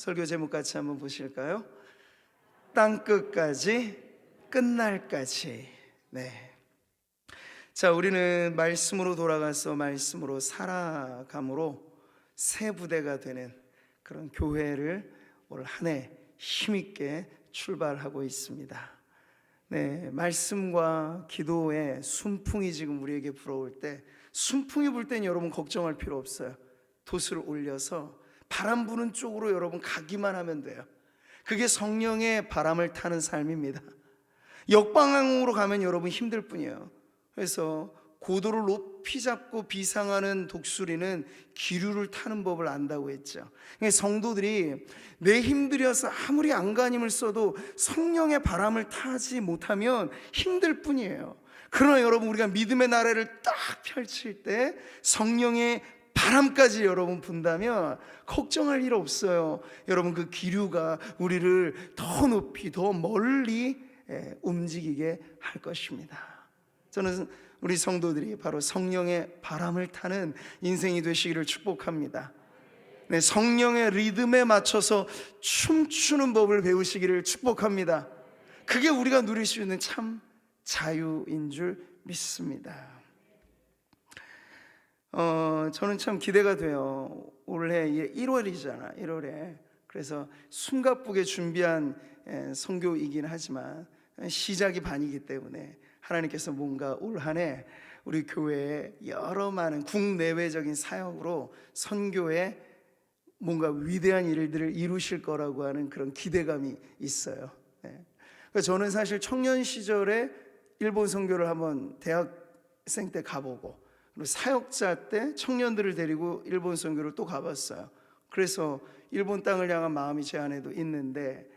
설교 제목 같이 한번 보실까요? 땅끝까지 끝날까지. 네. 자, 우리는 말씀으로 돌아가서 말씀으로 살아감으로 새 부대가 되는 그런 교회를 올 한 해 힘있게 출발하고 있습니다. 네, 말씀과 기도의 순풍이 지금 우리에게 불어올 때, 순풍이 불 때는 여러분 걱정할 필요 없어요. 돛을 올려서 바람 부는 쪽으로 여러분 가기만 하면 돼요. 그게 성령의 바람을 타는 삶입니다. 역방향으로 가면 여러분 힘들 뿐이에요. 그래서 고도를 높이 잡고 비상하는 독수리는 기류를 타는 법을 안다고 했죠. 성도들이 내 힘들여서 아무리 안간힘을 써도 성령의 바람을 타지 못하면 힘들 뿐이에요. 그러나 여러분, 우리가 믿음의 나래를 딱 펼칠 때 성령의 바람까지 여러분 분다면 걱정할 일 없어요. 여러분, 그 기류가 우리를 더 높이 더 멀리 움직이게 할 것입니다. 저는 우리 성도들이 바로 성령의 바람을 타는 인생이 되시기를 축복합니다. 네, 성령의 리듬에 맞춰서 춤추는 법을 배우시기를 축복합니다. 그게 우리가 누릴 수 있는 참 자유인 줄 믿습니다. 저는 참 기대가 돼요. 올해 1월이잖아. 1월에 그래서 숨가쁘게 준비한 선교이긴 하지만 시작이 반이기 때문에 하나님께서 뭔가 올 한 해 우리 교회에 여러 많은 국내외적인 사역으로 선교에 뭔가 위대한 일들을 이루실 거라고 하는 그런 기대감이 있어요. 그러니까 저는 사실 청년 시절에 일본 선교를 한번 대학생 때 가보고, 그리고 사역자 때 청년들을 데리고 일본 선교를 또 가봤어요. 그래서 일본 땅을 향한 마음이 제 안에도 있는데,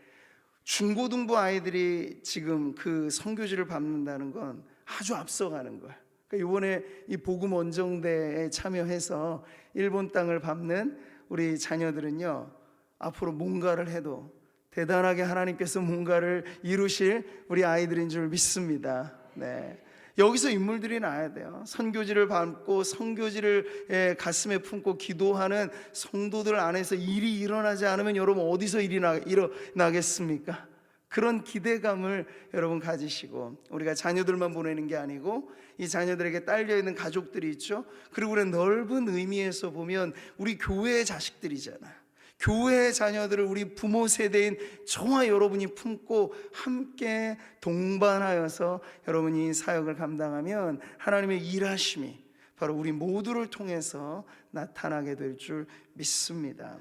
중고등부 아이들이 지금 그 선교지를 밟는다는 건 아주 앞서가는 거예요. 그러니까 이번에 이 복음 원정대에 참여해서 일본 땅을 밟는 우리 자녀들은요, 앞으로 뭔가를 해도 대단하게 하나님께서 뭔가를 이루실 우리 아이들인 줄 믿습니다. 네. 여기서 인물들이 나야 돼요. 선교지를 밟고 선교지를 가슴에 품고 기도하는 성도들 안에서 일이 일어나지 않으면 여러분 어디서 일이 일어나겠습니까? 그런 기대감을 여러분 가지시고, 우리가 자녀들만 보내는 게 아니고 이 자녀들에게 딸려있는 가족들이 있죠. 그리고 우리는 넓은 의미에서 보면 우리 교회의 자식들이잖아요. 교회의 자녀들을 우리 부모 세대인 저와 여러분이 품고 함께 동반하여서 여러분이 사역을 감당하면 하나님의 일하심이 바로 우리 모두를 통해서 나타나게 될 줄 믿습니다.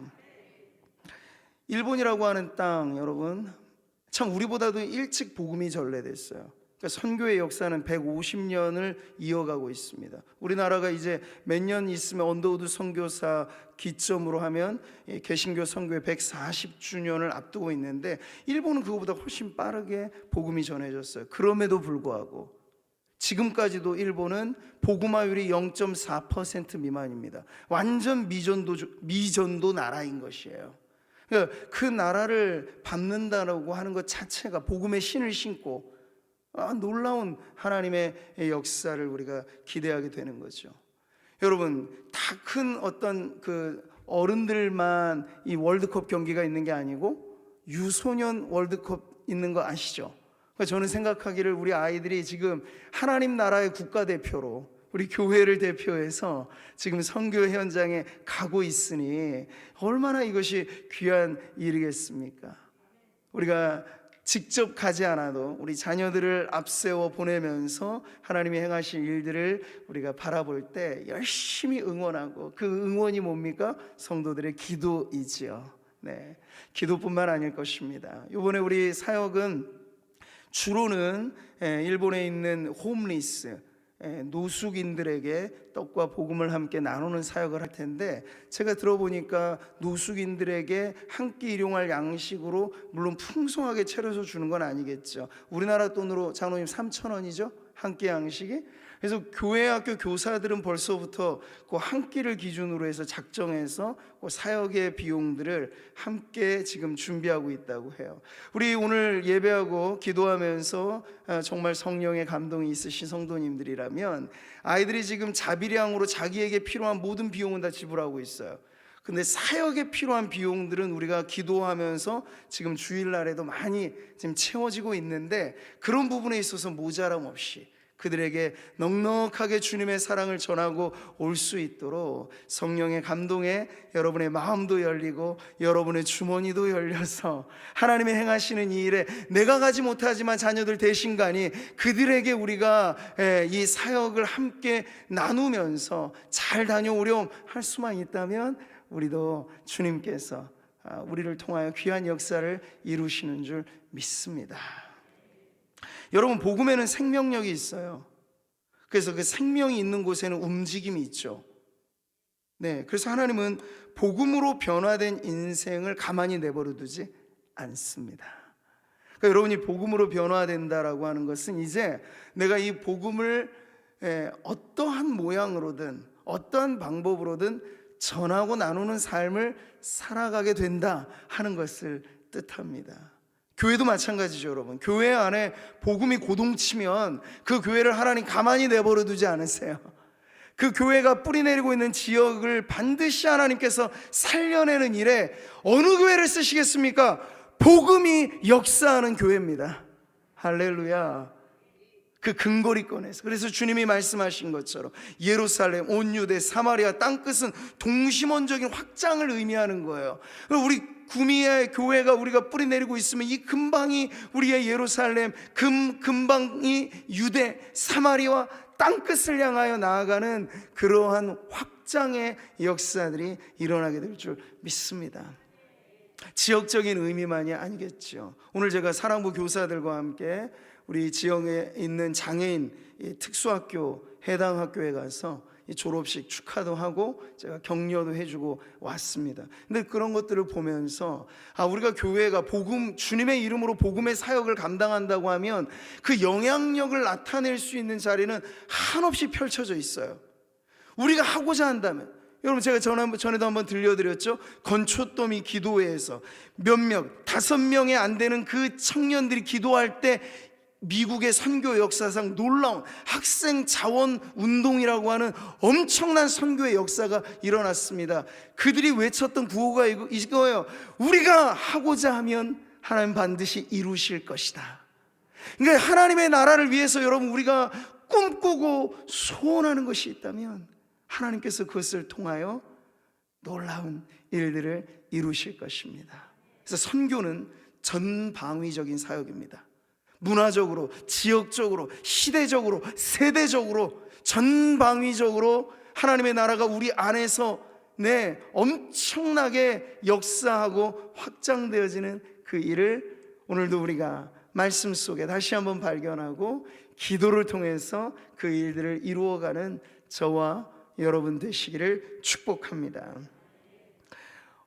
일본이라고 하는 땅, 여러분 참 우리보다도 일찍 복음이 전래됐어요. 그러니까 선교의 역사는 150년을 이어가고 있습니다. 우리나라가 이제 몇 년 있으면 언더우드 선교사 기점으로 하면 개신교 선교의 140주년을 앞두고 있는데, 일본은 그거보다 훨씬 빠르게 복음이 전해졌어요. 그럼에도 불구하고 지금까지도 일본은 복음화율이 0.4% 미만입니다. 완전 미전도 나라인 것이에요. 그 나라를 밟는다라고 하는 것 자체가 복음의 신을 신고 놀라운 하나님의 역사를 우리가 기대하게 되는 거죠. 여러분, 다 큰 어떤 그 어른들만 이 월드컵 경기가 있는 게 아니고 유소년 월드컵 있는 거 아시죠? 그러니까 저는 생각하기를 우리 아이들이 지금 하나님 나라의 국가대표로 우리 교회를 대표해서 지금 선교 현장에 가고 있으니 얼마나 이것이 귀한 일이겠습니까? 우리가 직접 가지 않아도 우리 자녀들을 앞세워 보내면서 하나님이 행하실 일들을 우리가 바라볼 때 열심히 응원하고, 그 응원이 뭡니까? 성도들의 기도이지요. 네, 기도뿐만 아닐 것입니다. 이번에 우리 사역은 주로는 일본에 있는 홈리스 노숙인들에게 떡과 복음을 함께 나누는 사역을 할 텐데, 제가 들어보니까 노숙인들에게 한 끼 일용할 양식으로 물론 풍성하게 차려서 주는 건 아니겠죠. 우리나라 돈으로 장로님 3,000원이죠, 한 끼 양식이. 그래서 교회 학교 교사들은 벌써부터 그 한 끼를 기준으로 해서 작정해서 그 사역의 비용들을 함께 지금 준비하고 있다고 해요. 우리 오늘 예배하고 기도하면서 정말 성령의 감동이 있으신 성도님들이라면 아이들이 지금 자비량으로 자기에게 필요한 모든 비용은 다 지불하고 있어요. 근데 사역에 필요한 비용들은 우리가 기도하면서 지금 주일날에도 많이 지금 채워지고 있는데, 그런 부분에 있어서 모자람 없이 그들에게 넉넉하게 주님의 사랑을 전하고 올 수 있도록 성령의 감동에 여러분의 마음도 열리고 여러분의 주머니도 열려서 하나님의 행하시는 이 일에 내가 가지 못하지만 자녀들 대신간이 그들에게 우리가 이 사역을 함께 나누면서 잘 다녀오렴 할 수만 있다면, 우리도 주님께서 우리를 통하여 귀한 역사를 이루시는 줄 믿습니다. 여러분, 복음에는 생명력이 있어요. 그래서 그 생명이 있는 곳에는 움직임이 있죠. 네, 그래서 하나님은 복음으로 변화된 인생을 가만히 내버려 두지 않습니다. 그러니까 여러분이 복음으로 변화된다라고 하는 것은 이제 내가 이 복음을 어떠한 모양으로든 어떠한 방법으로든 전하고 나누는 삶을 살아가게 된다 하는 것을 뜻합니다. 교회도 마찬가지죠, 여러분. 교회 안에 복음이 고동치면 그 교회를 하나님 가만히 내버려 두지 않으세요. 그 교회가 뿌리내리고 있는 지역을 반드시 하나님께서 살려내는 일에 어느 교회를 쓰시겠습니까? 복음이 역사하는 교회입니다. 할렐루야. 그 근거리권에서. 그래서 주님이 말씀하신 것처럼 예루살렘, 온 유대, 사마리아 땅끝은 동심원적인 확장을 의미하는 거예요. 우리 구미의 교회가 우리가 뿌리내리고 있으면 이 근방이 우리의 예루살렘, 근방이 유대, 사마리아 땅끝을 향하여 나아가는 그러한 확장의 역사들이 일어나게 될 줄 믿습니다. 지역적인 의미만이 아니겠죠. 오늘 제가 사랑부 교사들과 함께 우리 지역에 있는 장애인 특수학교 해당 학교에 가서 졸업식 축하도 하고 제가 격려도 해주고 왔습니다. 근데 그런 것들을 보면서 우리가 교회가 복음, 주님의 이름으로 복음의 사역을 감당한다고 하면 그 영향력을 나타낼 수 있는 자리는 한없이 펼쳐져 있어요. 우리가 하고자 한다면, 여러분 제가 전에도 한번 들려드렸죠. 건초더미 기도회에서 몇몇 5명이 안 되는 그 청년들이 기도할 때 미국의 선교 역사상 놀라운 학생 자원 운동이라고 하는 엄청난 선교의 역사가 일어났습니다. 그들이 외쳤던 구호가 이거예요. 우리가 하고자 하면 하나님 반드시 이루실 것이다. 그러니까 하나님의 나라를 위해서 여러분 우리가 꿈꾸고 소원하는 것이 있다면 하나님께서 그것을 통하여 놀라운 일들을 이루실 것입니다. 그래서 선교는 전방위적인 사역입니다. 문화적으로, 지역적으로, 시대적으로, 세대적으로, 전방위적으로 하나님의 나라가 우리 안에서 엄청나게 역사하고 확장되어지는 그 일을 오늘도 우리가 말씀 속에 다시 한번 발견하고 기도를 통해서 그 일들을 이루어가는 저와 여러분 되시기를 축복합니다.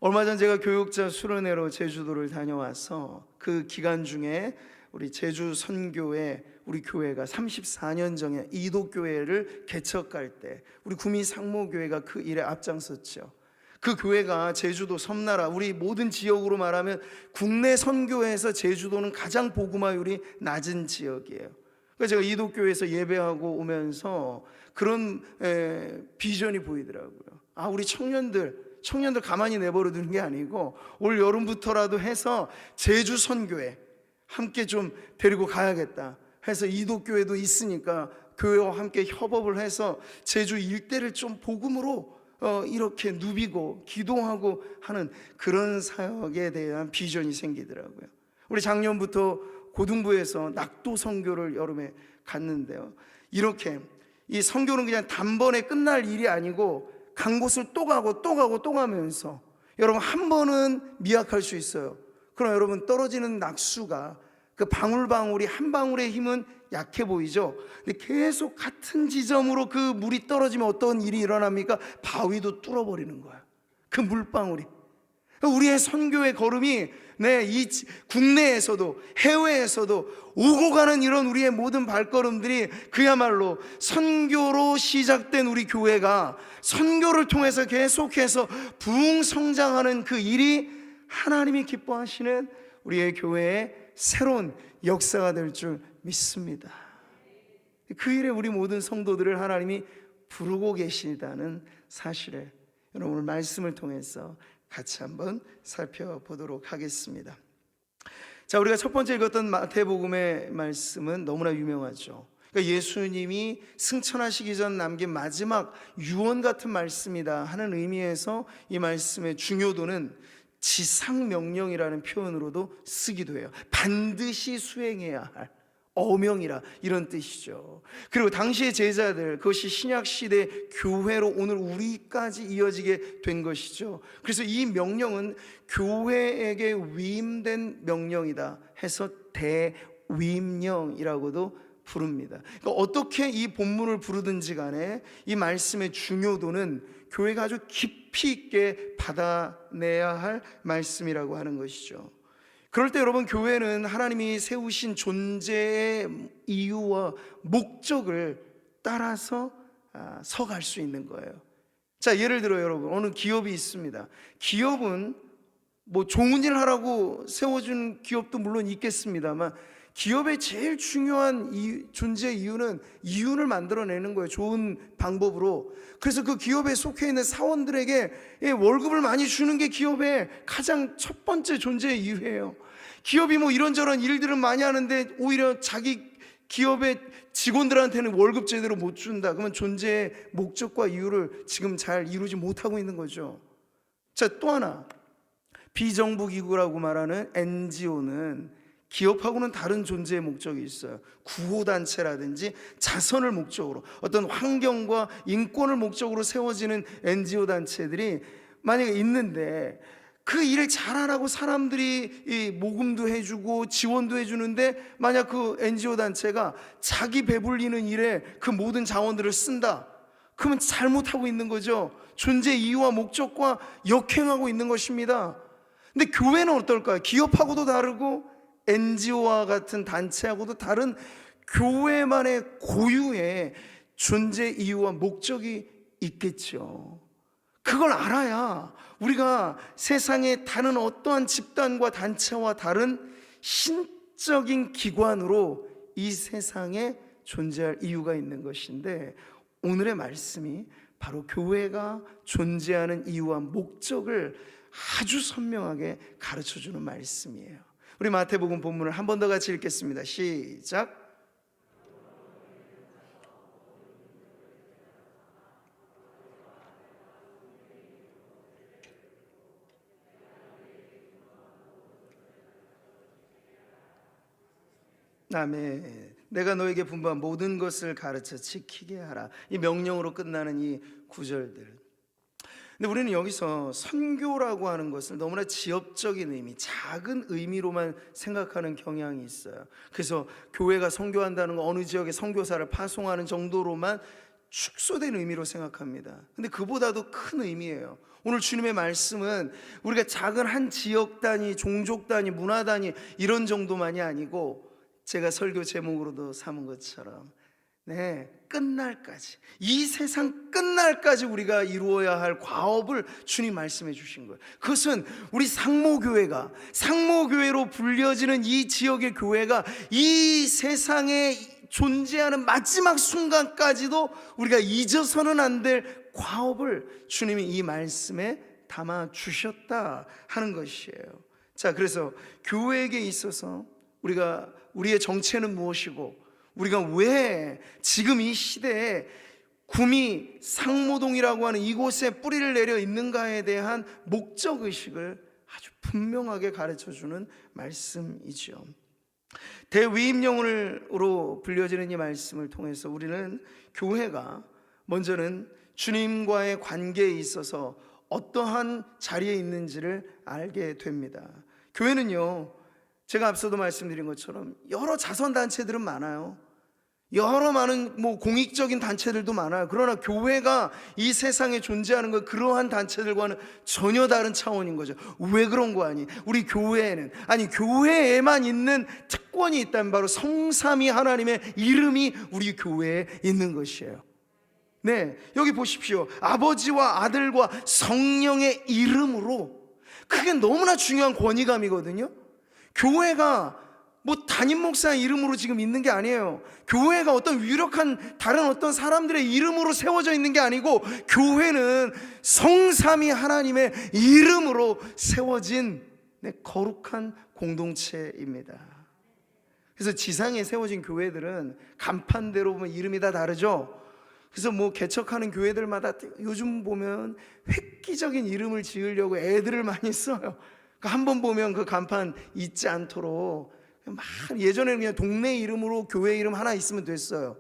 얼마 전 제가 교육자 수련회로 제주도를 다녀와서 그 기간 중에 우리 제주 선교회 우리 교회가 34년 전에 이도교회를 개척할 때 우리 구미 상모교회가 그 일에 앞장섰죠. 그 교회가 제주도 섬나라 우리 모든 지역으로 말하면 국내 선교회에서 제주도는 가장 복음화율이 낮은 지역이에요. 그래서 제가 이도교회에서 예배하고 오면서 그런 비전이 보이더라고요. 우리 청년들 가만히 내버려 두는 게 아니고 올 여름부터라도 해서 제주 선교회 함께 좀 데리고 가야겠다 해서 이도교회도 있으니까 교회와 함께 협업을 해서 제주 일대를 좀 복음으로 이렇게 누비고 기도하고 하는 그런 사역에 대한 비전이 생기더라고요. 우리 작년부터 고등부에서 낙도 선교를 여름에 갔는데요. 이렇게 이 선교는 그냥 단번에 끝날 일이 아니고 간 곳을 또 가고 또 가고 또 가면서 여러분 한 번은 미약할 수 있어요. 그럼 여러분 떨어지는 낙수가 그 방울방울이 한 방울의 힘은 약해 보이죠. 근데 계속 같은 지점으로 그 물이 떨어지면 어떤 일이 일어납니까? 바위도 뚫어버리는 거야. 그 물방울이. 우리의 선교의 걸음이 이 국내에서도 해외에서도 오고 가는 이런 우리의 모든 발걸음들이 그야말로 선교로 시작된 우리 교회가 선교를 통해서 계속해서 부흥성장하는 그 일이 하나님이 기뻐하시는 우리의 교회의 새로운 역사가 될 줄 믿습니다. 그 일에 우리 모든 성도들을 하나님이 부르고 계시다는 사실을 여러분 오늘 말씀을 통해서 같이 한번 살펴보도록 하겠습니다. 자, 우리가 첫 번째 읽었던 마태복음의 말씀은 너무나 유명하죠. 그러니까 예수님이 승천하시기 전 남긴 마지막 유언 같은 말씀이다 하는 의미에서 이 말씀의 중요도는 지상명령이라는 표현으로도 쓰기도 해요. 반드시 수행해야 할 어명이라, 이런 뜻이죠. 그리고 당시의 제자들, 그것이 신약시대 교회로 오늘 우리까지 이어지게 된 것이죠. 그래서 이 명령은 교회에게 위임된 명령이다 해서 대위임령이라고도 부릅니다. 그러니까 어떻게 이 본문을 부르든지 간에 이 말씀의 중요도는 교회가 아주 깊이 있게 받아내야 할 말씀이라고 하는 것이죠. 그럴 때 여러분, 교회는 하나님이 세우신 존재의 이유와 목적을 따라서 서갈 수 있는 거예요. 자, 예를 들어 여러분, 어느 기업이 있습니다. 기업은 뭐 좋은 일 하라고 세워준 기업도 물론 있겠습니다만, 기업의 제일 중요한 존재 이유는 이윤을 만들어내는 거예요. 좋은 방법으로. 그래서 그 기업에 속해 있는 사원들에게 월급을 많이 주는 게 기업의 가장 첫 번째 존재 이유예요. 기업이 뭐 이런저런 일들을 많이 하는데 오히려 자기 기업의 직원들한테는 월급 제대로 못 준다. 그러면 존재의 목적과 이유를 지금 잘 이루지 못하고 있는 거죠. 자, 또 하나, 비정부 기구라고 말하는 NGO는 기업하고는 다른 존재의 목적이 있어요. 구호단체라든지 자선을 목적으로, 어떤 환경과 인권을 목적으로 세워지는 NGO 단체들이 만약에 있는데, 그 일을 잘하라고 사람들이 모금도 해주고 지원도 해주는데, 만약 그 NGO 단체가 자기 배불리는 일에 그 모든 자원들을 쓴다, 그러면 잘못하고 있는 거죠. 존재 이유와 목적과 역행하고 있는 것입니다. 근데 교회는 어떨까요? 기업하고도 다르고 NGO와 같은 단체하고도 다른 교회만의 고유의 존재 이유와 목적이 있겠죠. 그걸 알아야 우리가 세상의 다른 어떠한 집단과 단체와 다른 신적인 기관으로 이 세상에 존재할 이유가 있는 것인데, 오늘의 말씀이 바로 교회가 존재하는 이유와 목적을 아주 선명하게 가르쳐주는 말씀이에요. 우리 마태복음 본문을 한 번 더 같이 읽겠습니다. 시작. 아멘. 내가 너에게 분부한 모든 것을 가르쳐 지키게 하라. 이 명령으로 끝나는 이 구절들. 근데 우리는 여기서 선교라고 하는 것을 너무나 지엽적인 의미, 작은 의미로만 생각하는 경향이 있어요. 그래서 교회가 선교한다는 건 어느 지역에 선교사를 파송하는 정도로만 축소된 의미로 생각합니다. 근데 그보다도 큰 의미예요. 오늘 주님의 말씀은 우리가 작은 한 지역 단위, 종족 단위, 문화 단위 이런 정도만이 아니고, 제가 설교 제목으로도 삼은 것처럼 끝날까지, 이 세상 끝날까지 우리가 이루어야 할 과업을 주님 말씀해 주신 거예요. 그것은 우리 상모교회가, 상모교회로 불려지는 이 지역의 교회가 이 세상에 존재하는 마지막 순간까지도 우리가 잊어서는 안 될 과업을 주님이 이 말씀에 담아 주셨다 하는 것이에요. 자, 그래서 교회에게 있어서 우리의 정체는 무엇이고, 우리가 왜 지금 이 시대에 구미 상모동이라고 하는 이곳에 뿌리를 내려 있는가에 대한 목적의식을 아주 분명하게 가르쳐주는 말씀이죠. 대위임령으로 불려지는 이 말씀을 통해서 우리는 교회가 먼저는 주님과의 관계에 있어서 어떠한 자리에 있는지를 알게 됩니다. 교회는요, 제가 앞서도 말씀드린 것처럼 여러 자선단체들은 많아요. 여러 많은 공익적인 단체들도 많아요. 그러나 교회가 이 세상에 존재하는 건 그러한 단체들과는 전혀 다른 차원인 거죠. 왜 그런 거 아니? 우리 교회에는, 아니 교회에만 있는 특권이 있다면 바로 성삼위 하나님의 이름이 우리 교회에 있는 것이에요. 네, 여기 보십시오. 아버지와 아들과 성령의 이름으로, 그게 너무나 중요한 권위감이거든요. 교회가 뭐 담임 목사 이름으로 지금 있는 게 아니에요. 교회가 어떤 유력한 다른 어떤 사람들의 이름으로 세워져 있는 게 아니고, 교회는 성삼위 하나님의 이름으로 세워진 거룩한 공동체입니다. 그래서 지상에 세워진 교회들은 간판대로 보면 이름이 다 다르죠. 그래서 뭐 개척하는 교회들마다 요즘 보면 획기적인 이름을 지으려고 애들을 많이 써요. 한 번 보면 그 간판 잊지 않도록 막, 예전에는 그냥 동네 이름으로 교회 이름 하나 있으면 됐어요.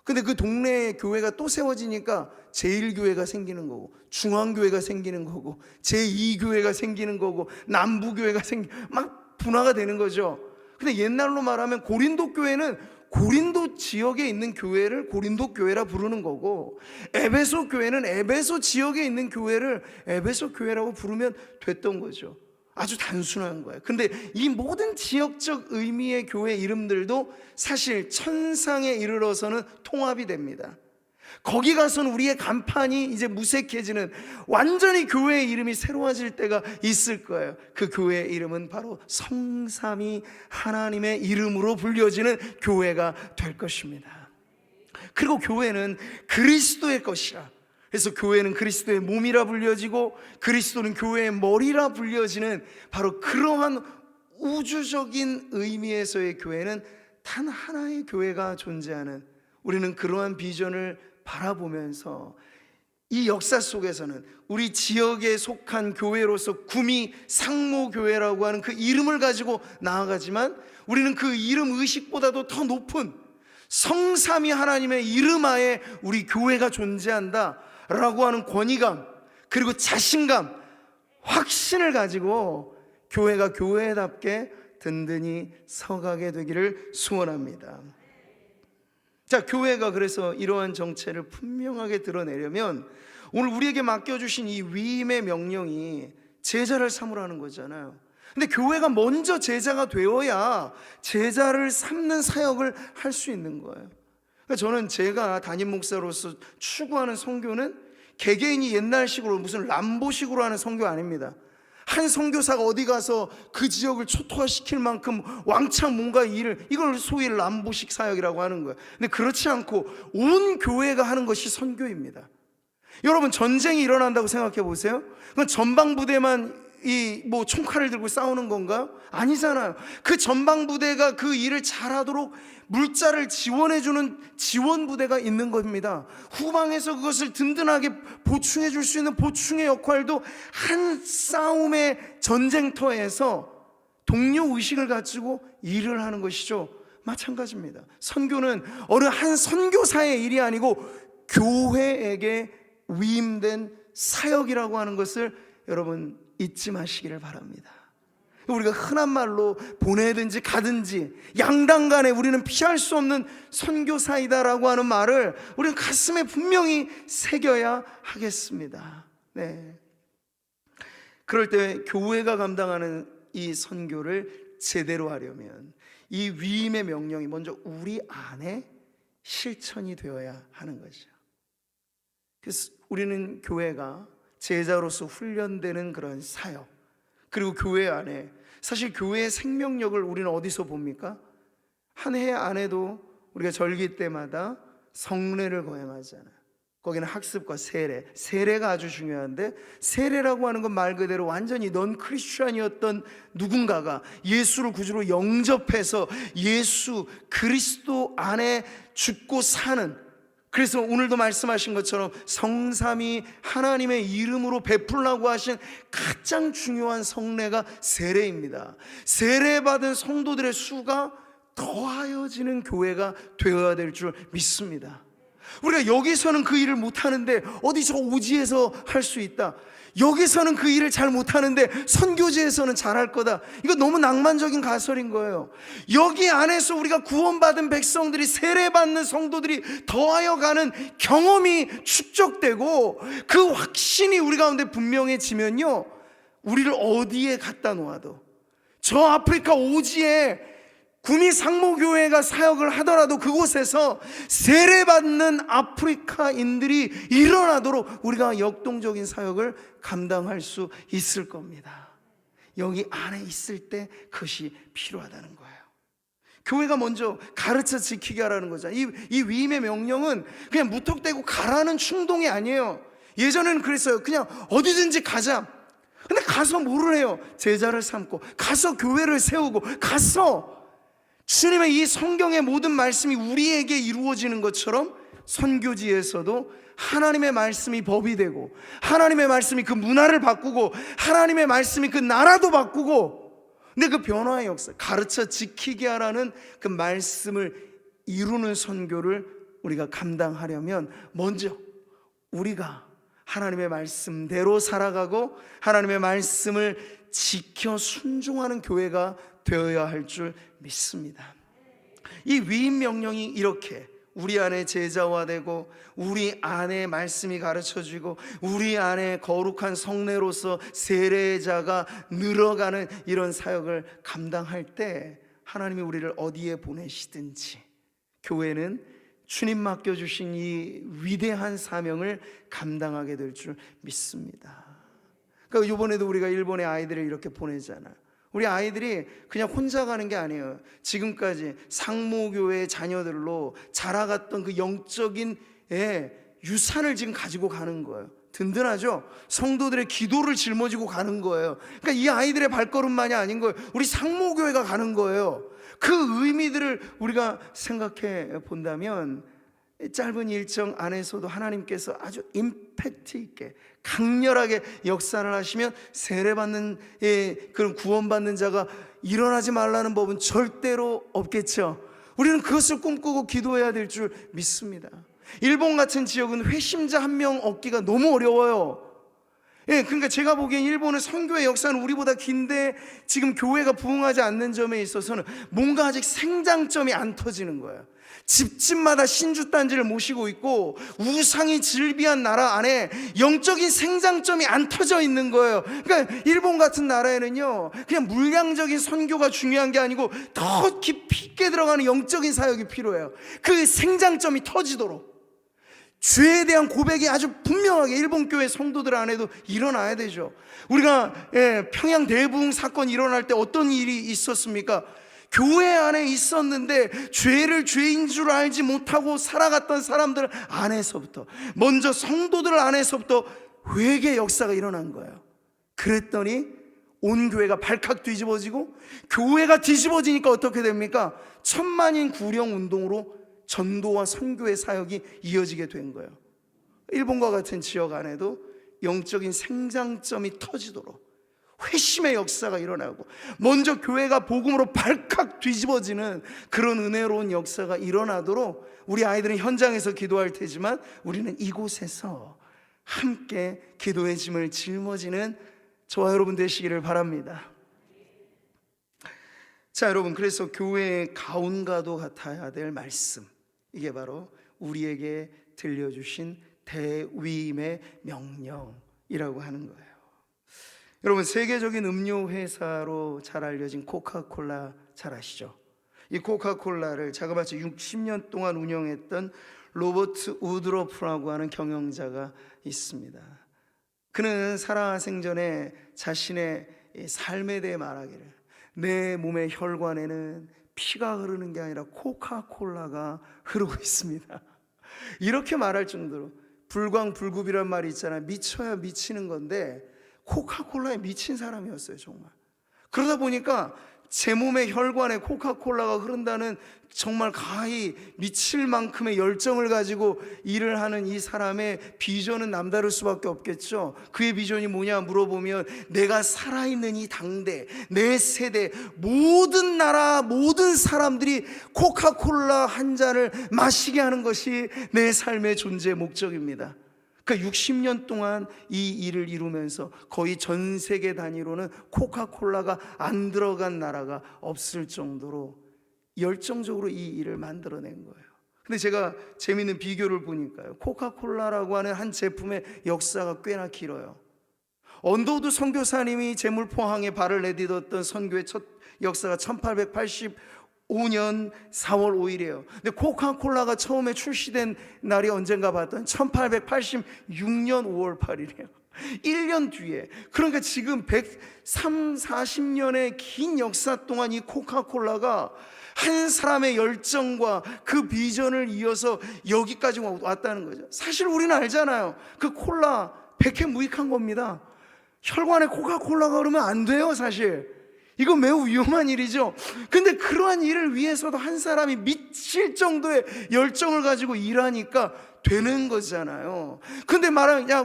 근데 그 동네에 교회가 또 세워지니까 제1교회가 생기는 거고, 중앙교회가 생기는 거고, 제2교회가 생기는 거고, 남부교회가 막 분화가 되는 거죠. 근데 옛날로 말하면 고린도 교회는 고린도 지역에 있는 교회를 고린도 교회라 부르는 거고, 에베소 교회는 에베소 지역에 있는 교회를 에베소 교회라고 부르면 됐던 거죠. 아주 단순한 거예요. 근데 이 모든 지역적 의미의 교회 이름들도 사실 천상에 이르러서는 통합이 됩니다. 거기 가서는 우리의 간판이 이제 무색해지는, 완전히 교회의 이름이 새로워질 때가 있을 거예요. 그 교회의 이름은 바로 성삼위 하나님의 이름으로 불려지는 교회가 될 것입니다. 그리고 교회는 그리스도의 것이라, 그래서 교회는 그리스도의 몸이라 불려지고 그리스도는 교회의 머리라 불려지는, 바로 그러한 우주적인 의미에서의 교회는 단 하나의 교회가 존재하는, 우리는 그러한 비전을 바라보면서 이 역사 속에서는 우리 지역에 속한 교회로서 구미 상모교회라고 하는 그 이름을 가지고 나아가지만, 우리는 그 이름 의식보다도 더 높은 성삼위 하나님의 이름 하에 우리 교회가 존재한다 라고 하는 권위감, 그리고 자신감, 확신을 가지고 교회가 교회답게 든든히 서가게 되기를 소원합니다. 자, 교회가 그래서 이러한 정체를 분명하게 드러내려면 오늘 우리에게 맡겨주신 이 위임의 명령이 제자를 삼으라는 거잖아요. 근데 교회가 먼저 제자가 되어야 제자를 삼는 사역을 할 수 있는 거예요. 저는 제가 담임 목사로서 추구하는 선교는 개개인이 옛날식으로 무슨 람보식으로 하는 선교 아닙니다. 한 선교사가 어디 가서 그 지역을 초토화시킬 만큼 왕창 뭔가 일을, 이걸 소위 람보식 사역이라고 하는 거예요. 근데 그렇지 않고 온 교회가 하는 것이 선교입니다. 여러분, 전쟁이 일어난다고 생각해 보세요. 그건 전방부대만 뭐 총칼을 들고 싸우는 건가요? 아니잖아요. 그 전방부대가 그 일을 잘하도록 물자를 지원해주는 지원부대가 있는 겁니다. 후방에서 그것을 든든하게 보충해 줄 수 있는 보충의 역할도 한 싸움의 전쟁터에서 동료의식을 가지고 일을 하는 것이죠. 마찬가지입니다. 선교는 어느 한 선교사의 일이 아니고 교회에게 위임된 사역이라고 하는 것을 여러분 잊지 마시기를 바랍니다. 우리가 흔한 말로 보내든지 가든지 양당간에 우리는 피할 수 없는 선교사이다라고 하는 말을 우리는 가슴에 분명히 새겨야 하겠습니다. 네. 그럴 때 교회가 감당하는 이 선교를 제대로 하려면 이 위임의 명령이 먼저 우리 안에 실천이 되어야 하는 거죠. 그래서 우리는 교회가 제자로서 훈련되는 그런 사역, 그리고 교회 안에, 사실 교회의 생명력을 우리는 어디서 봅니까? 한 해 안에도 우리가 절기 때마다 성례를 거행하잖아요. 거기는 학습과 세례가 아주 중요한데, 세례라고 하는 건 말 그대로 완전히 넌 크리스찬이었던 누군가가 예수를 구주로 영접해서 예수 그리스도 안에 죽고 사는, 그래서 오늘도 말씀하신 것처럼 성삼위 하나님의 이름으로 베풀라고 하신 가장 중요한 성례가 세례입니다. 세례받은 성도들의 수가 더하여지는 교회가 되어야 될 줄 믿습니다. 우리가 여기서는 그 일을 못하는데 어디 저 오지에서 할 수 있다, 여기서는 그 일을 잘 못하는데 선교지에서는 잘할 거다, 이거 너무 낭만적인 가설인 거예요. 여기 안에서 우리가 구원받은 백성들이, 세례받는 성도들이 더하여 가는 경험이 축적되고 그 확신이 우리 가운데 분명해지면요, 우리를 어디에 갖다 놓아도, 저 아프리카 오지에 구미 상모교회가 사역을 하더라도 그곳에서 세례받는 아프리카인들이 일어나도록 우리가 역동적인 사역을 감당할 수 있을 겁니다. 여기 안에 있을 때 그것이 필요하다는 거예요. 교회가 먼저 가르쳐 지키게 하라는 거잖아요. 이 위임의 명령은 그냥 무턱대고 가라는 충동이 아니에요. 예전에는 그랬어요. 그냥 어디든지 가자. 근데 가서 뭐를 해요? 제자를 삼고, 가서 교회를 세우고, 가서 주님의 이 성경의 모든 말씀이 우리에게 이루어지는 것처럼 선교지에서도 하나님의 말씀이 법이 되고, 하나님의 말씀이 그 문화를 바꾸고, 하나님의 말씀이 그 나라도 바꾸고, 근데 그 변화의 역사, 가르쳐 지키게 하라는 그 말씀을 이루는 선교를 우리가 감당하려면 먼저 우리가 하나님의 말씀대로 살아가고 하나님의 말씀을 지켜 순종하는 교회가 되어야 할 줄 믿습니다. 이 위임 명령이 이렇게 우리 안에 제자화되고, 우리 안에 말씀이 가르쳐지고, 우리 안에 거룩한 성례로서 세례자가 늘어가는 이런 사역을 감당할 때 하나님이 우리를 어디에 보내시든지 교회는 주님 맡겨주신 이 위대한 사명을 감당하게 될 줄 믿습니다. 그러니까 이번에도 우리가 일본의 아이들을 이렇게 보내잖아요. 우리 아이들이 그냥 혼자 가는 게 아니에요. 지금까지 상모교회 자녀들로 자라갔던 그 영적인 유산을 지금 가지고 가는 거예요. 든든하죠? 성도들의 기도를 짊어지고 가는 거예요. 그러니까 이 아이들의 발걸음만이 아닌 거예요. 우리 상모교회가 가는 거예요. 그 의미들을 우리가 생각해 본다면 짧은 일정 안에서도 하나님께서 아주 임팩트 있게 강렬하게 역사를 하시면 세례받는 그런 구원받는 자가 일어나지 말라는 법은 절대로 없겠죠. 우리는 그것을 꿈꾸고 기도해야 될 줄 믿습니다. 일본 같은 지역은 회심자 한 명 얻기가 너무 어려워요. 그러니까 제가 보기엔 일본의 선교의 역사는 우리보다 긴데 지금 교회가 부흥하지 않는 점에 있어서는 뭔가 아직 생장점이 안 터지는 거예요. 집집마다 신주단지를 모시고 있고 우상이 즐비한 나라 안에 영적인 생장점이 안 터져 있는 거예요. 그러니까 일본 같은 나라에는요, 그냥 물량적인 선교가 중요한 게 아니고 더 깊이 있게 들어가는 영적인 사역이 필요해요. 그 생장점이 터지도록 죄에 대한 고백이 아주 분명하게 일본 교회 성도들 안에도 일어나야 되죠. 우리가 평양 대부흥 사건이 일어날 때 어떤 일이 있었습니까? 교회 안에 있었는데 죄를 죄인 줄 알지 못하고 살아갔던 사람들 안에서부터, 먼저 성도들 안에서부터 회개 역사가 일어난 거예요. 그랬더니 온 교회가 발칵 뒤집어지고, 교회가 뒤집어지니까 어떻게 됩니까? 천만인 구령 운동으로 전도와 선교의 사역이 이어지게 된 거예요. 일본과 같은 지역 안에도 영적인 생장점이 터지도록 회심의 역사가 일어나고, 먼저 교회가 복음으로 발칵 뒤집어지는 그런 은혜로운 역사가 일어나도록 우리 아이들은 현장에서 기도할 테지만 우리는 이곳에서 함께 기도의 짐을 짊어지는 저와 여러분 되시기를 바랍니다. 자, 여러분, 그래서 교회의 가운가도 같아야 될 말씀, 이게 바로 우리에게 들려주신 대위임의 명령이라고 하는 거예요. 여러분, 세계적인 음료 회사로 잘 알려진 코카콜라 잘 아시죠? 이 코카콜라를 자그마치 60년 동안 운영했던 로버트 우드로프라고 하는 경영자가 있습니다. 그는 살아생전에 자신의 삶에 대해 말하기를, 내 몸의 혈관에는 피가 흐르는 게 아니라 코카콜라가 흐르고 있습니다. 이렇게 말할 정도로, 불광불급이란 말이 있잖아요. 미쳐야 미치는 건데 코카콜라에 미친 사람이었어요, 정말. 그러다 보니까 제 몸의 혈관에 코카콜라가 흐른다는 정말 가히 미칠 만큼의 열정을 가지고 일을 하는 이 사람의 비전은 남다를 수밖에 없겠죠. 그의 비전이 뭐냐 물어보면, 내가 살아있는 이 당대, 내 세대, 모든 나라, 모든 사람들이 코카콜라 한 잔을 마시게 하는 것이 내 삶의 존재 목적입니다. 그러니까 60년 동안 이 일을 이루면서 거의 전 세계 단위로는 코카콜라가 안 들어간 나라가 없을 정도로 열정적으로 이 일을 만들어낸 거예요. 근데 제가 재미있는 비교를 보니까요, 코카콜라라고 하는 한 제품의 역사가 꽤나 길어요. 언더우드 선교사님이 제물포항에 발을 내딛었던 선교의 첫 역사가 1885년 4월 5일이에요. 근데 코카콜라가 처음에 출시된 날이 언젠가 봤더니 1886년 5월 8일이에요. 1년 뒤에, 그러니까 지금 130-40년의 긴 역사 동안 이 코카콜라가 한 사람의 열정과 그 비전을 이어서 여기까지 왔다는 거죠. 사실 우리는 알잖아요. 그 콜라 백해무익한 겁니다. 혈관에 코카콜라가 그러면 안 돼요. 사실 이거 매우 위험한 일이죠. 근데 그러한 일을 위해서도 한 사람이 미칠 정도의 열정을 가지고 일하니까 되는 거잖아요. 근데 말하면, 야,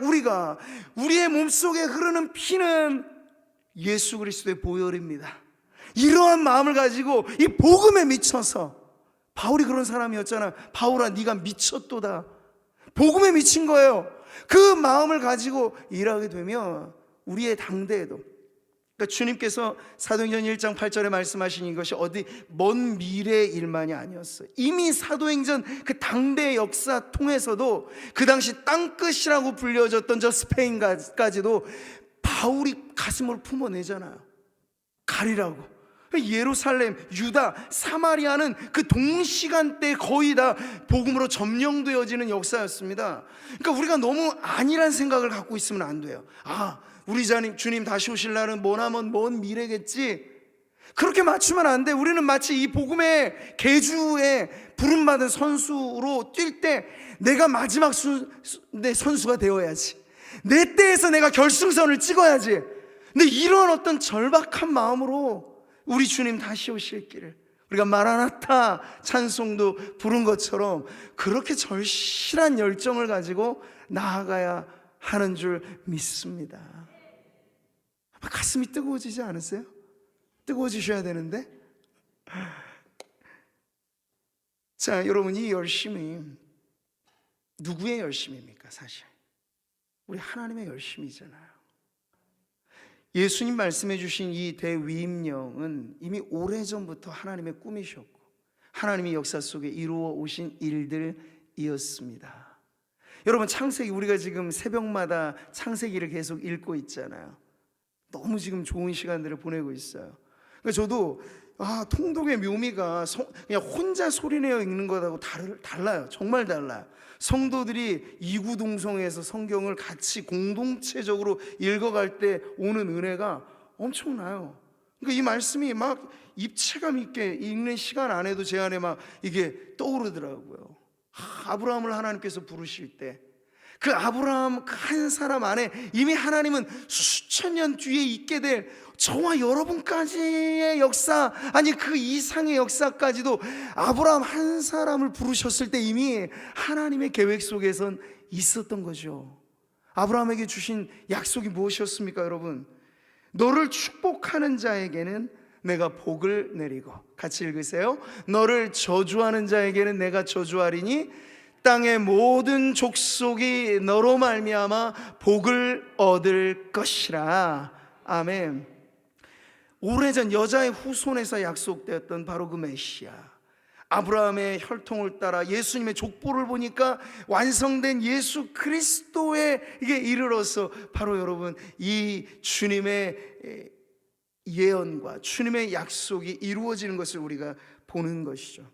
우리의 몸속에 흐르는 피는 예수 그리스도의 보혈입니다. 이러한 마음을 가지고 이 복음에 미쳐서, 바울이 그런 사람이었잖아요. 바울아, 네가 미쳤도다. 복음에 미친 거예요. 그 마음을 가지고 일하게 되면 우리의 당대에도, 그러니까 주님께서 사도행전 1장 8절에 말씀하신 이것이 어디 먼 미래의 일만이 아니었어요. 이미 사도행전 그 당대의 역사 통해서도 그 당시 땅끝이라고 불려졌던 저 스페인까지도 바울이 가슴을 품어내잖아요. 가리라고. 예루살렘, 유다, 사마리아는 그 동시간대에 거의 다 복음으로 점령되어지는 역사였습니다. 그러니까 우리가 너무 아니란 생각을 갖고 있으면 안 돼요. 아, 우리 주님 다시 오실 날은 머나먼 먼 미래겠지, 그렇게 맞추면 안 돼. 우리는 마치 이 복음의 계주에 부름받은 선수로 뛸 때 내가 마지막 내 선수가 되어야지, 내 때에서 내가 결승선을 찍어야지. 근데 이런 어떤 절박한 마음으로 우리 주님 다시 오실 길을, 우리가 마라나타 찬송도 부른 것처럼 그렇게 절실한 열정을 가지고 나아가야 하는 줄 믿습니다. 가슴이 뜨거워지지 않으세요? 뜨거워지셔야 되는데. 자, 여러분, 이 열심이 누구의 열심입니까? 사실 우리 하나님의 열심이잖아요. 예수님 말씀해 주신 이 대위임령은 이미 오래전부터 하나님의 꿈이셨고 하나님이 역사 속에 이루어 오신 일들이었습니다. 여러분, 창세기, 우리가 지금 새벽마다 창세기를 계속 읽고 있잖아요. 너무 지금 좋은 시간들을 보내고 있어요. 그러니까 저도 통독의 묘미가 그냥 혼자 소리내어 읽는 것하고 달라요. 정말 달라요. 성도들이 이구동성에서 성경을 같이 공동체적으로 읽어갈 때 오는 은혜가 엄청나요. 그러니까 이 말씀이 막 입체감 있게 읽는 시간 안에도 제 안에 막 이게 떠오르더라고요. 아브라함을 하나님께서 부르실 때 그 아브라함 한 사람 안에 이미 하나님은 수천 년 뒤에 있게 될 저와 여러분까지의 역사, 아니 그 이상의 역사까지도 아브라함 한 사람을 부르셨을 때 이미 하나님의 계획 속에선 있었던 거죠. 아브라함에게 주신 약속이 무엇이었습니까, 여러분? 너를 축복하는 자에게는 내가 복을 내리고, 같이 읽으세요. 너를 저주하는 자에게는 내가 저주하리니 땅의 모든 족속이 너로 말미암아 복을 얻을 것이라. 아멘. 오래전 여자의 후손에서 약속되었던 바로 그 메시아, 아브라함의 혈통을 따라 예수님의 족보를 보니까 완성된 예수 그리스도에 이게 이르러서 바로 여러분 이 주님의 예언과 주님의 약속이 이루어지는 것을 우리가 보는 것이죠.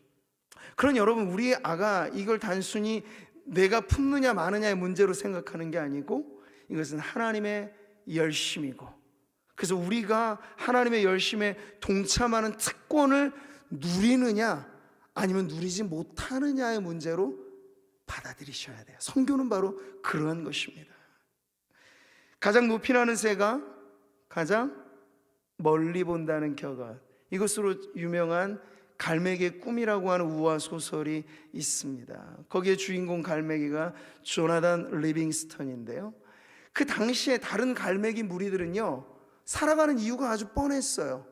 그런 여러분, 우리의 아가 이걸 단순히 내가 품느냐 마느냐의 문제로 생각하는 게 아니고 이것은 하나님의 열심이고, 그래서 우리가 하나님의 열심에 동참하는 특권을 누리느냐 아니면 누리지 못하느냐의 문제로 받아들이셔야 돼요. 선교는 바로 그러한 것입니다. 가장 높이 나는 새가 가장 멀리 본다는 격언, 이것으로 유명한 갈매기의 꿈이라고 하는 우화 소설이 있습니다. 거기에 주인공 갈매기가 조나단 리빙스턴인데요, 그 당시에 다른 갈매기 무리들은요 살아가는 이유가 아주 뻔했어요.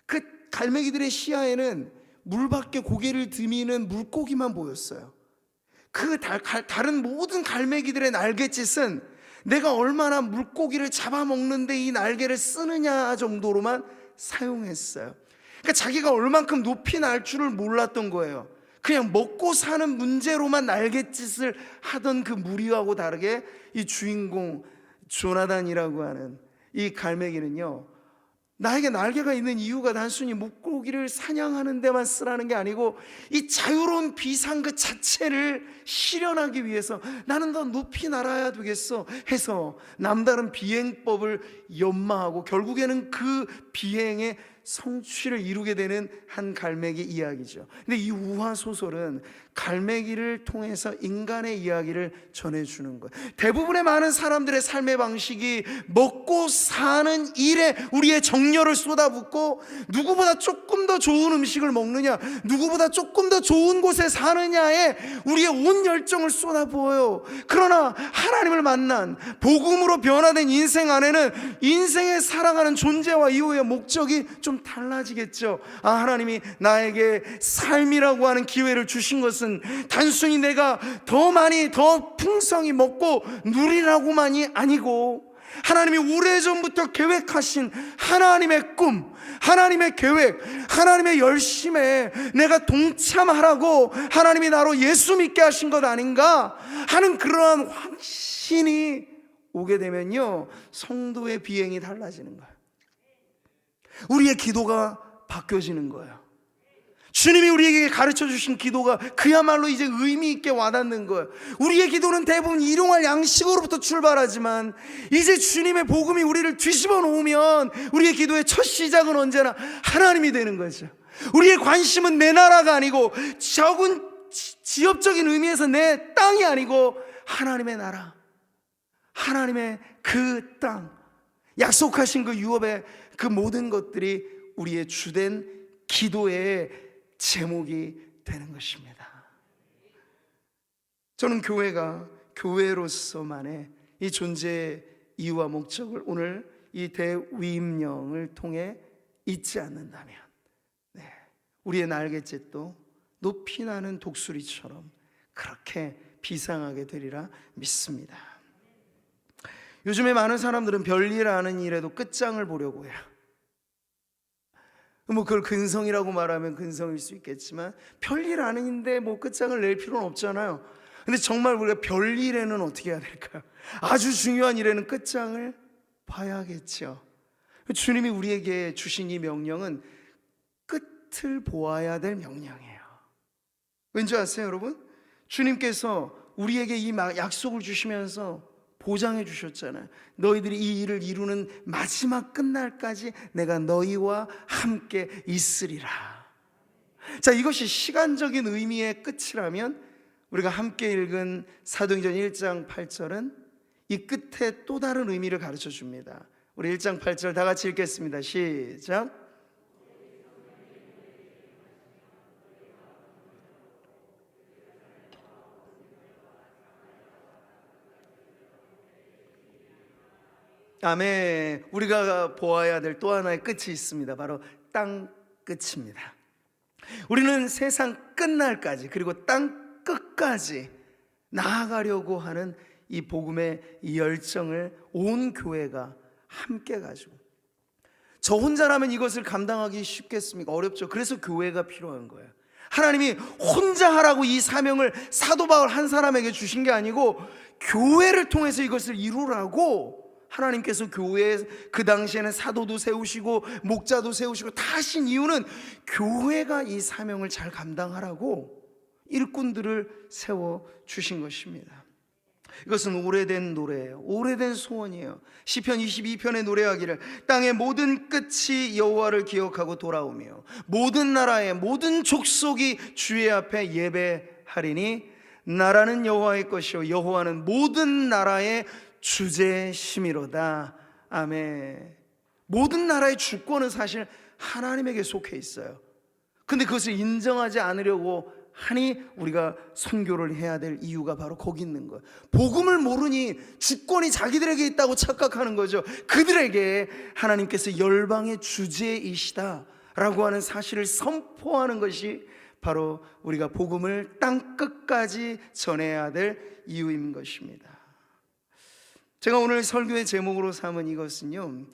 그 갈매기들의 시야에는 물 밖에 고개를 드미는 물고기만 보였어요. 그 다른 모든 갈매기들의 날갯짓은 내가 얼마나 물고기를 잡아먹는데 이 날개를 쓰느냐 정도로만 사용했어요. 그러니까 자기가 얼만큼 높이 날 줄을 몰랐던 거예요. 그냥 먹고 사는 문제로만 날갯짓을 하던 그 무리하고 다르게 이 주인공 조나단이라고 하는 이 갈매기는요 나에게 날개가 있는 이유가 단순히 물고기를 사냥하는 데만 쓰라는 게 아니고 이 자유로운 비상 그 자체를 실현하기 위해서 나는 더 높이 날아야 되겠어 해서 남다른 비행법을 연마하고 결국에는 그 비행의 성취를 이루게 되는 한 갈매기 이야기죠. 근데 이 우화 소설은 갈매기를 통해서 인간의 이야기를 전해주는 거예요. 대부분의 많은 사람들의 삶의 방식이 먹고 사는 일에 우리의 정열을 쏟아붓고 누구보다 조금 더 좋은 음식을 먹느냐, 누구보다 조금 더 좋은 곳에 사느냐에 우리의 온 열정을 쏟아부어요. 그러나 하나님을 만난 복음으로 변화된 인생 안에는 인생의 살아가는 존재와 이후의 목적이 좀 달라지겠죠. 하나님이 나에게 삶이라고 하는 기회를 주신 것은 단순히 내가 더 많이 더 풍성히 먹고 누리라고만이 아니고 하나님이 오래전부터 계획하신 하나님의 꿈, 하나님의 계획, 하나님의 열심에 내가 동참하라고 하나님이 나로 예수 믿게 하신 것 아닌가 하는 그러한 확신이 오게 되면요, 성도의 비행이 달라지는 거예요. 우리의 기도가 바뀌어지는 거예요. 주님이 우리에게 가르쳐 주신 기도가 그야말로 이제 의미 있게 와닿는 거예요. 우리의 기도는 대부분 일용할 양식으로부터 출발하지만 이제 주님의 복음이 우리를 뒤집어 놓으면 우리의 기도의 첫 시작은 언제나 하나님이 되는 거죠. 우리의 관심은 내 나라가 아니고 적은 지역적인 의미에서 내 땅이 아니고 하나님의 나라, 하나님의 그 땅, 약속하신 그 유업의 그 모든 것들이 우리의 주된 기도의 제목이 되는 것입니다. 저는 교회가 교회로서만의 이 존재의 이유와 목적을 오늘 이 대위임령을 통해 잊지 않는다면 우리의 날갯짓도 높이 나는 독수리처럼 그렇게 비상하게 되리라 믿습니다. 요즘에 많은 사람들은 별일 아는 일에도 끝장을 보려고 해요. 그걸 근성이라고 말하면 근성일 수 있겠지만 별일 아닌데 끝장을 낼 필요는 없잖아요. 근데 정말 우리가 별일에는 어떻게 해야 될까요? 아주 중요한 일에는 끝장을 봐야겠죠. 주님이 우리에게 주신 이 명령은 끝을 보아야 될 명령이에요. 왠지 아세요, 여러분? 주님께서 우리에게 이 약속을 주시면서 보장해 주셨잖아요. 너희들이 이 일을 이루는 마지막 끝날까지 내가 너희와 함께 있으리라. 자, 이것이 시간적인 의미의 끝이라면 우리가 함께 읽은 사도행전 1장 8절은 이 끝에 또 다른 의미를 가르쳐 줍니다. 우리 1장 8절 다 같이 읽겠습니다. 시작. 아멘. 우리가 보아야 될 또 하나의 끝이 있습니다. 바로 땅 끝입니다. 우리는 세상 끝날까지 그리고 땅 끝까지 나아가려고 하는 이 복음의 이 열정을 온 교회가 함께 가지고, 저 혼자라면 이것을 감당하기 쉽겠습니까? 어렵죠. 그래서 교회가 필요한 거예요. 하나님이 혼자 하라고 이 사명을 사도 바울 한 사람에게 주신 게 아니고 교회를 통해서 이것을 이루라고 하나님께서 교회에 그 당시에는 사도도 세우시고 목자도 세우시고 다 하신 이유는 교회가 이 사명을 잘 감당하라고 일꾼들을 세워주신 것입니다. 이것은 오래된 노래예요. 오래된 소원이에요. 시편 22편에 노래하기를 땅의 모든 끝이 여호와를 기억하고 돌아오며 모든 나라의 모든 족속이 주의 앞에 예배하리니 나라는 여호와의 것이요 여호와는 모든 나라의 주제심이로다. 아멘. 모든 나라의 주권은 사실 하나님에게 속해 있어요. 근데 그것을 인정하지 않으려고 하니 우리가 선교를 해야 될 이유가 바로 거기 있는 거예요. 복음을 모르니 주권이 자기들에게 있다고 착각하는 거죠. 그들에게 하나님께서 열방의 주제이시다라고 하는 사실을 선포하는 것이 바로 우리가 복음을 땅 끝까지 전해야 될 이유인 것입니다. 제가 오늘 설교의 제목으로 삼은 이것은요,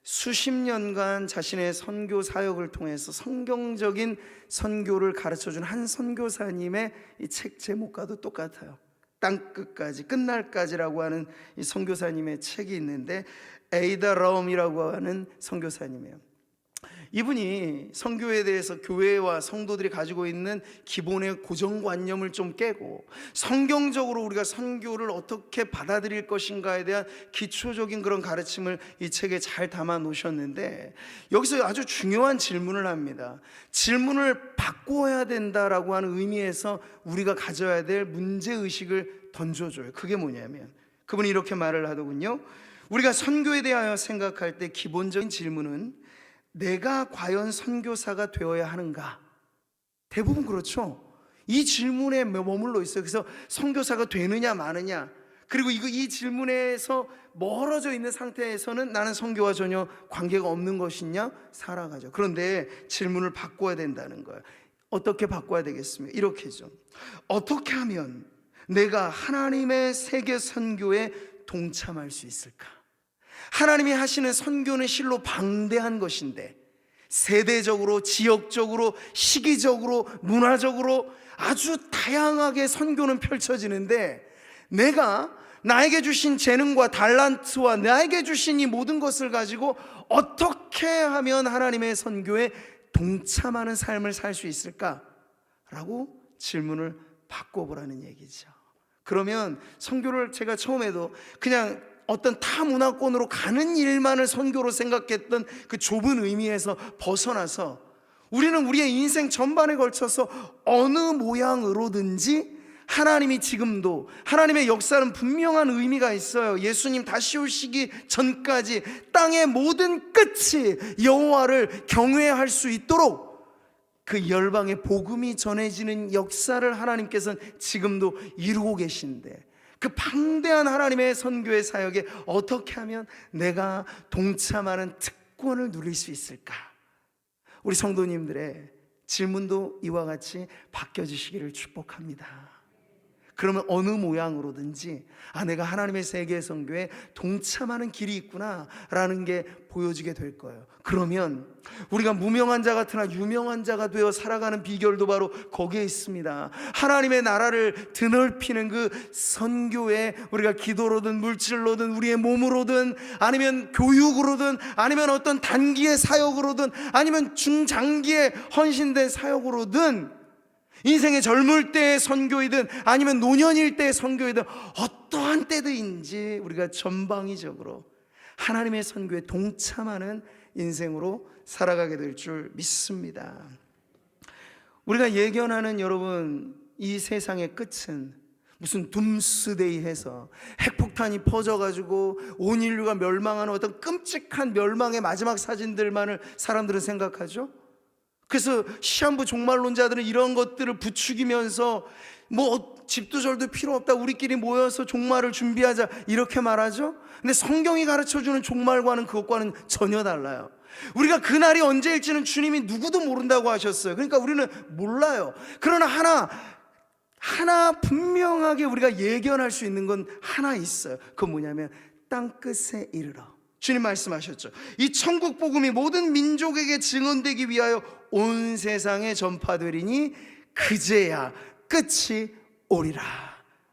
수십 년간 자신의 선교 사역을 통해서 성경적인 선교를 가르쳐준 한 선교사님의 이 책 제목과도 똑같아요. 땅 끝까지, 끝날까지라고 하는 이 선교사님의 책이 있는데 에이다 러움이라고 하는 선교사님이에요. 이분이 선교에 대해서 교회와 성도들이 가지고 있는 기본의 고정관념을 좀 깨고 성경적으로 우리가 선교를 어떻게 받아들일 것인가에 대한 기초적인 그런 가르침을 이 책에 잘 담아 놓으셨는데, 여기서 아주 중요한 질문을 합니다. 질문을 바꿔야 된다라고 하는 의미에서 우리가 가져야 될 문제의식을 던져줘요. 그게 뭐냐면, 그분이 이렇게 말을 하더군요. 우리가 선교에 대하여 생각할 때 기본적인 질문은 내가 과연 선교사가 되어야 하는가? 대부분 그렇죠. 이 질문에 머물러 있어요. 그래서 선교사가 되느냐 마느냐, 그리고 이 질문에서 멀어져 있는 상태에서는 나는 선교와 전혀 관계가 없는 것이냐 살아가죠. 그런데 질문을 바꿔야 된다는 거예요. 어떻게 바꿔야 되겠습니까? 이렇게죠. 어떻게 하면 내가 하나님의 세계 선교에 동참할 수 있을까? 하나님이 하시는 선교는 실로 방대한 것인데, 세대적으로, 지역적으로, 시기적으로, 문화적으로 아주 다양하게 선교는 펼쳐지는데, 내가 나에게 주신 재능과 달란트와 나에게 주신 이 모든 것을 가지고 어떻게 하면 하나님의 선교에 동참하는 삶을 살 수 있을까? 라고 질문을 바꿔보라는 얘기죠. 그러면 선교를 제가 처음에도 그냥 어떤 타문화권으로 가는 일만을 선교로 생각했던 그 좁은 의미에서 벗어나서, 우리는 우리의 인생 전반에 걸쳐서 어느 모양으로든지 하나님이 지금도, 하나님의 역사는 분명한 의미가 있어요. 예수님 다시 오시기 전까지 땅의 모든 끝이 여호와를 경외할 수 있도록 그 열방의 복음이 전해지는 역사를 하나님께서는 지금도 이루고 계신데, 그 방대한 하나님의 선교의 사역에 어떻게 하면 내가 동참하는 특권을 누릴 수 있을까? 우리 성도님들의 질문도 이와 같이 바뀌어지시기를 축복합니다. 그러면 어느 모양으로든지 내가 하나님의 세계 선교에 동참하는 길이 있구나 라는 게 보여지게 될 거예요. 그러면 우리가 무명한 자 같으나 유명한 자가 되어 살아가는 비결도 바로 거기에 있습니다. 하나님의 나라를 드넓히는 그 선교에 우리가 기도로든 물질로든 우리의 몸으로든 아니면 교육으로든 아니면 어떤 단기의 사역으로든 아니면 중장기의 헌신된 사역으로든, 인생의 젊을 때의 선교이든 아니면 노년일 때의 선교이든 어떠한 때든지 우리가 전방위적으로 하나님의 선교에 동참하는 인생으로 살아가게 될 줄 믿습니다. 우리가 예견하는, 여러분, 이 세상의 끝은 무슨 둠스데이 해서 핵폭탄이 퍼져가지고 온 인류가 멸망하는 어떤 끔찍한 멸망의 마지막 사진들만을 사람들은 생각하죠. 그래서 시한부 종말론자들은 이런 것들을 부추기면서 집도 절도 필요 없다, 우리끼리 모여서 종말을 준비하자, 이렇게 말하죠. 근데 성경이 가르쳐주는 종말과는 그것과는 전혀 달라요. 우리가 그날이 언제일지는 주님이 누구도 모른다고 하셨어요. 그러니까 우리는 몰라요. 그러나 하나 분명하게 우리가 예견할 수 있는 건 하나 있어요. 그건 뭐냐면 땅끝에 이르러, 주님 말씀하셨죠. 이 천국 복음이 모든 민족에게 증언되기 위하여 온 세상에 전파되리니 그제야 끝이 오리라.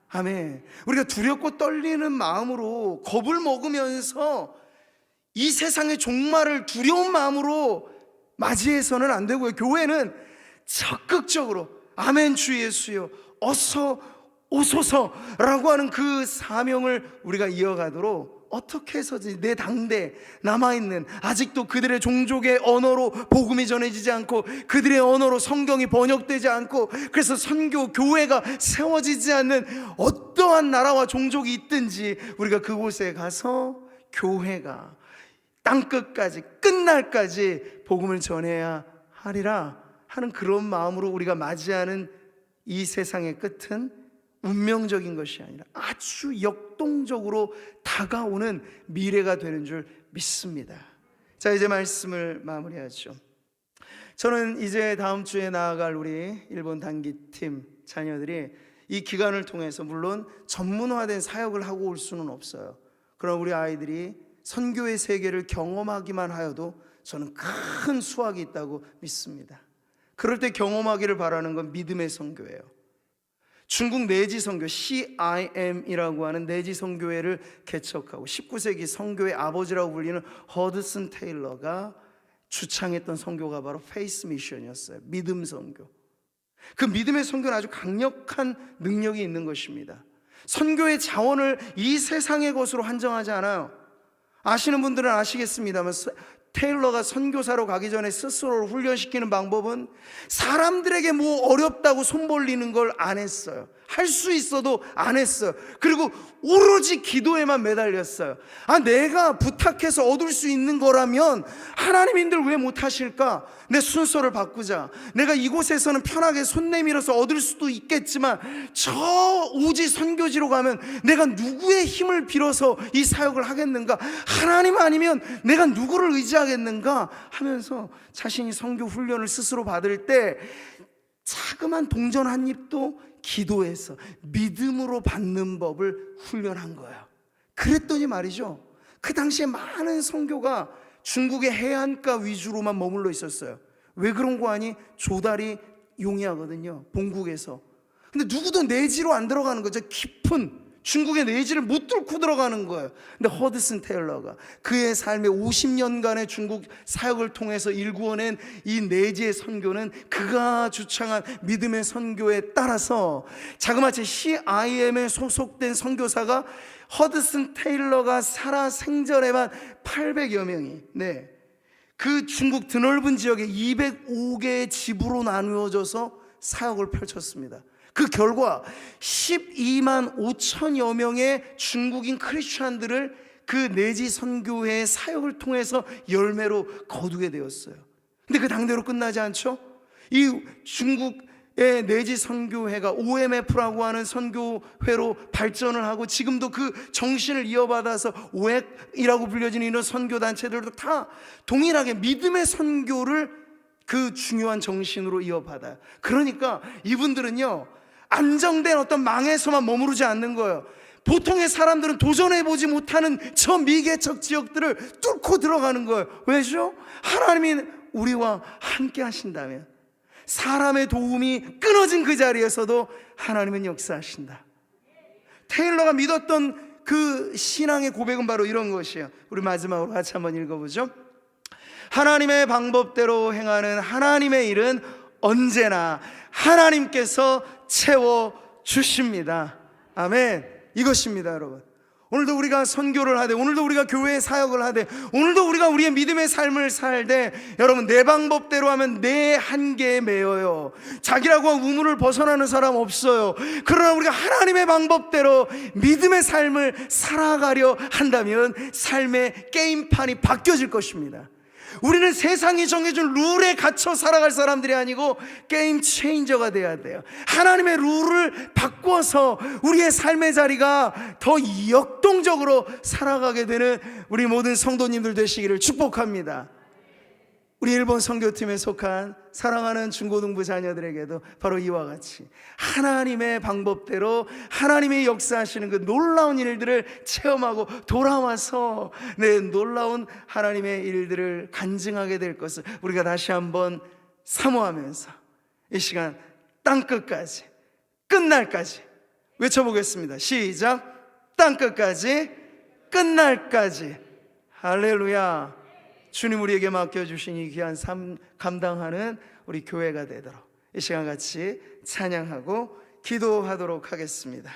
아멘. 우리가 두렵고 떨리는 마음으로 겁을 먹으면서 이 세상의 종말을 두려운 마음으로 맞이해서는 안 되고요. 교회는 적극적으로 아멘 주 예수여 어서 오소서라고 하는 그 사명을 우리가 이어가도록 어떻게 해서든지 내 당대 남아있는, 아직도 그들의 종족의 언어로 복음이 전해지지 않고 그들의 언어로 성경이 번역되지 않고, 그래서 선교 교회가 세워지지 않는 어떠한 나라와 종족이 있든지 우리가 그곳에 가서 교회가 땅끝까지 끝날까지 복음을 전해야 하리라 하는 그런 마음으로 우리가 맞이하는 이 세상의 끝은 운명적인 것이 아니라 아주 역동적으로 다가오는 미래가 되는 줄 믿습니다. 자, 이제 말씀을 마무리하죠. 저는 이제 다음 주에 나아갈 우리 일본 단기팀 자녀들이 이 기간을 통해서 물론 전문화된 사역을 하고 올 수는 없어요. 그러나 우리 아이들이 선교의 세계를 경험하기만 하여도 저는 큰 수확이 있다고 믿습니다. 그럴 때 경험하기를 바라는 건 믿음의 선교예요. 중국 내지 선교 CIM이라고 하는 내지 선교회를 개척하고 19세기 선교의 아버지라고 불리는 허드슨 테일러가 주창했던 선교가 바로 페이스 미션이었어요. 믿음 선교. 그 믿음의 선교는 아주 강력한 능력이 있는 것입니다. 선교의 자원을 이 세상의 것으로 한정하지 않아요. 아시는 분들은 아시겠습니다만 테일러가 선교사로 가기 전에 스스로를 훈련시키는 방법은 사람들에게 뭐 어렵다고 손 벌리는 걸 안 했어요. 할 수 있어도 안 했어요. 그리고 오로지 기도에만 매달렸어요. 내가 부탁해서 얻을 수 있는 거라면 하나님인들 왜 못하실까? 내 순서를 바꾸자. 내가 이곳에서는 편하게 손 내밀어서 얻을 수도 있겠지만 저 오지 선교지로 가면 내가 누구의 힘을 빌어서 이 사역을 하겠는가? 하나님 아니면 내가 누구를 의지하겠는가? 하면서 자신이 선교 훈련을 스스로 받을 때 자그만 동전 한 입도 기도해서 믿음으로 받는 법을 훈련한 거예요. 그랬더니 말이죠, 그 당시에 많은 선교가 중국의 해안가 위주로만 머물러 있었어요. 왜 그런 거 아니? 조달이 용이하거든요, 본국에서. 근데 누구도 내지로 안 들어가는 거죠. 깊은 중국의 내지를 못 뚫고 들어가는 거예요. 근데 허드슨 테일러가 그의 삶의 50년간의 중국 사역을 통해서 일구어낸 이 내지의 선교는 그가 주창한 믿음의 선교에 따라서 자그마치 CIM에 소속된 선교사가 허드슨 테일러가 살아 생전에만 800여 명이 그 중국 드넓은 지역에 205개의 집으로 나누어져서 사역을 펼쳤습니다. 그 결과 12만 5천여 명의 중국인 크리스찬들을 그 내지 선교회의 사역을 통해서 열매로 거두게 되었어요. 근데 그 당대로 끝나지 않죠? 이 중국의 내지 선교회가 OMF라고 하는 선교회로 발전을 하고 지금도 그 정신을 이어받아서 OEC이라고 불려지는 이런 선교단체들도 다 동일하게 믿음의 선교를 그 중요한 정신으로 이어받아요. 그러니까 이분들은요, 안정된 어떤 망에서만 머무르지 않는 거예요. 보통의 사람들은 도전해보지 못하는 저 미개척 지역들을 뚫고 들어가는 거예요. 왜죠? 하나님이 우리와 함께 하신다면, 사람의 도움이 끊어진 그 자리에서도 하나님은 역사하신다. 테일러가 믿었던 그 신앙의 고백은 바로 이런 것이에요. 우리 마지막으로 같이 한번 읽어보죠. 하나님의 방법대로 행하는 하나님의 일은 언제나 하나님께서 채워주십니다. 아멘. 이것입니다, 여러분. 오늘도 우리가 선교를 하되, 오늘도 우리가 교회에 사역을 하되, 오늘도 우리가 우리의 믿음의 삶을 살되, 여러분, 내 방법대로 하면 내 한계에 매여요. 자기라고 우물을 벗어나는 사람 없어요. 그러나 우리가 하나님의 방법대로 믿음의 삶을 살아가려 한다면 삶의 게임판이 바뀌어질 것입니다. 우리는 세상이 정해준 룰에 갇혀 살아갈 사람들이 아니고 게임 체인저가 돼야 돼요. 하나님의 룰을 바꿔서 우리의 삶의 자리가 더 역동적으로 살아가게 되는 우리 모든 성도님들 되시기를 축복합니다. 우리 일본 선교팀에 속한 사랑하는 중고등부 자녀들에게도 바로 이와 같이 하나님의 방법대로 하나님의 역사하시는 그 놀라운 일들을 체험하고 돌아와서 놀라운 하나님의 일들을 간증하게 될 것을 우리가 다시 한번 사모하면서 이 시간 땅끝까지, 끝날까지 외쳐보겠습니다. 시작. 땅끝까지, 끝날까지. 할렐루야. 주님 우리에게 맡겨주신 이 귀한 삶 감당하는 우리 교회가 되도록 이 시간 같이 찬양하고 기도하도록 하겠습니다.